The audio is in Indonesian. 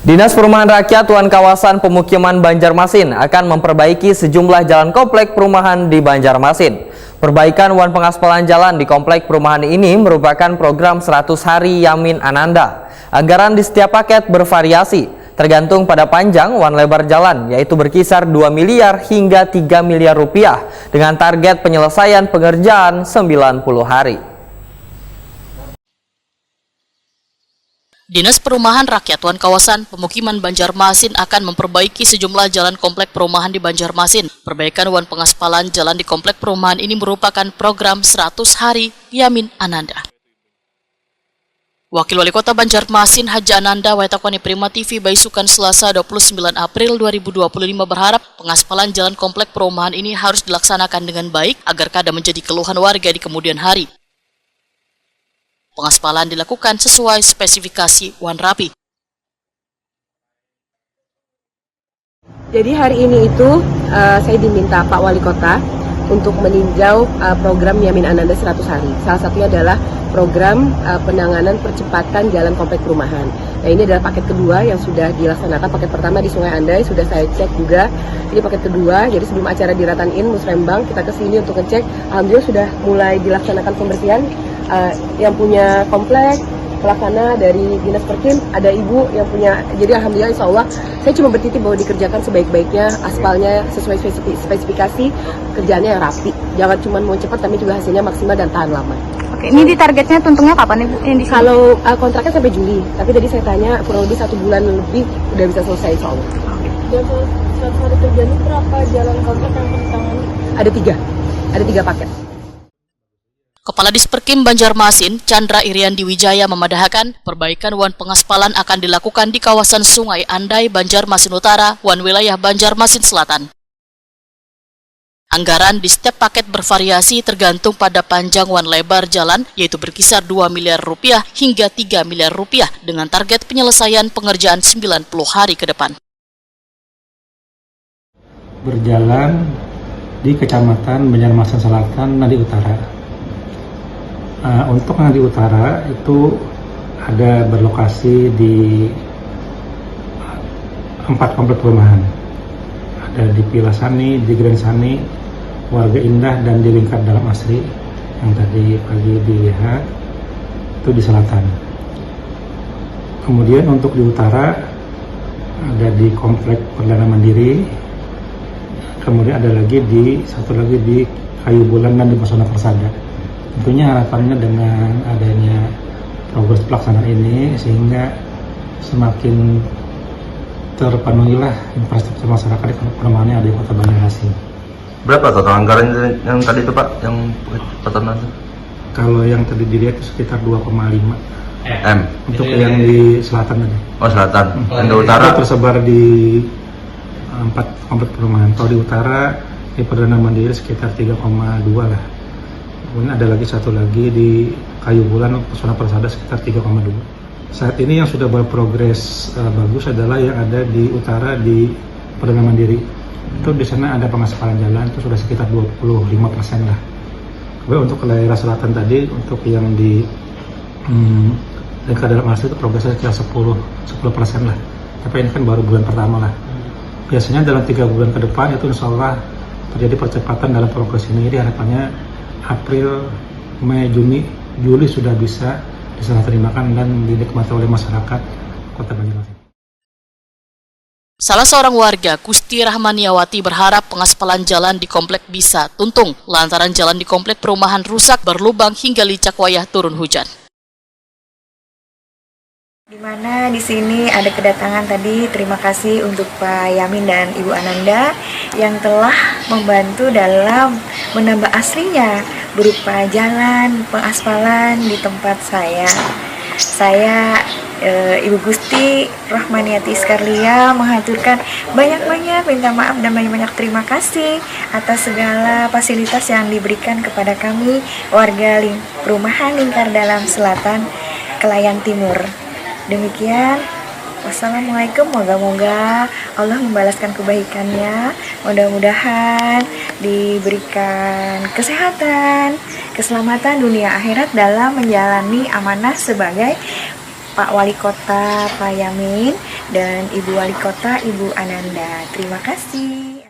Dinas Perumahan Rakyat Wan Kawasan Pemukiman Banjarmasin akan memperbaiki sejumlah jalan komplek perumahan di Banjarmasin. Perbaikan wan pengaspalan jalan di komplek perumahan ini merupakan program 100 hari Yamin Ananda. Anggaran di setiap paket bervariasi, tergantung pada panjang wan lebar jalan, yaitu berkisar 2 miliar hingga 3 miliar rupiah dengan target penyelesaian pengerjaan 90 hari. Dinas Perumahan Rakyat Wan Kawasan Pemukiman Banjarmasin akan memperbaiki sejumlah jalan komplek perumahan di Banjarmasin. Perbaikan wan pengaspalan jalan di komplek perumahan ini merupakan program 100 hari Yamin Ananda. Wakil Wali Kota Banjarmasin Haji Ananda Waitakwani Prima TV Baisukan Selasa 29 April 2025 berharap pengaspalan jalan komplek perumahan ini harus dilaksanakan dengan baik agar kada menjadi keluhan warga di kemudian hari. Pengaspalan dilakukan sesuai spesifikasi wan rapi. Jadi hari ini itu saya diminta Pak Wali Kota untuk meninjau program Yamin Ananda 100 hari. Salah satunya adalah program penanganan percepatan jalan komplek perumahan. Nah, ini adalah paket kedua yang sudah dilaksanakan. Paket pertama di Sungai Andai sudah saya cek juga. Ini paket kedua, jadi sebelum acara di Ratan-In Musrembang kita ke sini untuk ngecek. Alhamdulillah sudah mulai dilaksanakan pembersihan. Yang punya komplek pelaksana dari Dinas Perkim, ada ibu yang punya, jadi alhamdulillah insya Allah saya cuma bertitip bahwa dikerjakan sebaik-baiknya, aspalnya sesuai spesifikasi, kerjaannya yang rapi, jangan cuma mau cepat tapi juga hasilnya maksimal dan tahan lama. Oke, ini di targetnya tuntungnya kapan Ibu? Kalau kontraknya sampai Juli, tapi tadi saya tanya kurang lebih 1 bulan lebih udah bisa selesai insya Allah. Dan saat hari kerja ini berapa jalan komplek yang ditangani? Ada 3 paket. Kepala Disperkim Banjarmasin, Chandra Iriandi Wijaya memadahkan perbaikan wan pengaspalan akan dilakukan di kawasan Sungai Andai, Banjarmasin Utara, wan wilayah Banjarmasin Selatan. Anggaran di setiap paket bervariasi tergantung pada panjang wan lebar jalan, yaitu berkisar 2 miliar rupiah hingga 3 miliar rupiah dengan target penyelesaian pengerjaan 90 hari ke depan. Berjalan di Kecamatan Banjarmasin Selatan, Nadi Utara. Untuk Nadi Utara itu ada berlokasi di 4 komplek perumahan. Ada di Pilasani, di Grand Sani, Warga Indah, dan di Lingkar Dalam Asri yang tadi pagi dilihat itu di selatan. Kemudian untuk di utara ada di Komplek Perdana Mandiri, kemudian ada lagi satu lagi di Kayu Bulan dan di Pesona Persada. Tentunya harapannya dengan adanya progres pelaksanaan ini sehingga semakin terpenuhilah infrastruktur masyarakat di perumahannya ada di Kota Banjarmasin. Berapa total anggaran yang tadi itu Pak, yang pertama? Kalau yang tadi dilihat itu sekitar 2,5 M. Untuk yang di selatan tadi. Oh selatan. Dan di utara itu tersebar di 4 komplek perumahan. Kalau di utara di Perdana Mandiri sekitar 3,2 lah. Kemudian ada lagi satu lagi di Kayu Bulan, Pesona Persada sekitar 3,2. Saat ini yang sudah berprogres bagus adalah yang ada di utara di Perdana Mandiri. Itu di sana ada pengaspalan jalan itu sudah sekitar 25% lah. Kemudian untuk ke daerah selatan tadi, untuk yang di Lingkar Dalam Asri itu progresnya sekitar 10% lah. Tapi ini kan baru bulan pertama lah. Biasanya dalam 3 bulan ke depan itu insya Allah terjadi percepatan dalam progres ini. Jadi harapannya April, Mei, Juni, Juli sudah bisa diserah terimakan dan dinikmati oleh masyarakat Kota Banjarmasin. Salah seorang warga, Gusti Rahmaniawati, berharap pengaspalan jalan di komplek bisa tuntung lantaran jalan di komplek perumahan rusak berlubang hingga licak wayah turun hujan. Di mana di sini ada kedatangan tadi, terima kasih untuk Pak Yamin dan Ibu Ananda yang telah membantu dalam menambah aslinya berupa jalan, pengaspalan di tempat saya. Saya Ibu Gusti Rahmaniati Skarlia menghaturkan banyak-banyak minta maaf dan banyak-banyak terima kasih atas segala fasilitas yang diberikan kepada kami warga perumahan Lingkar Dalam Selatan, Kelayan Timur. Demikian, wassalamualaikum, moga-moga Allah membalaskan kebaikannya, mudah-mudahan diberikan kesehatan, keselamatan dunia akhirat dalam menjalani amanah sebagai Pak Wali Kota Pak Yamin dan Ibu Wali Kota Ibu Ananda. Terima kasih.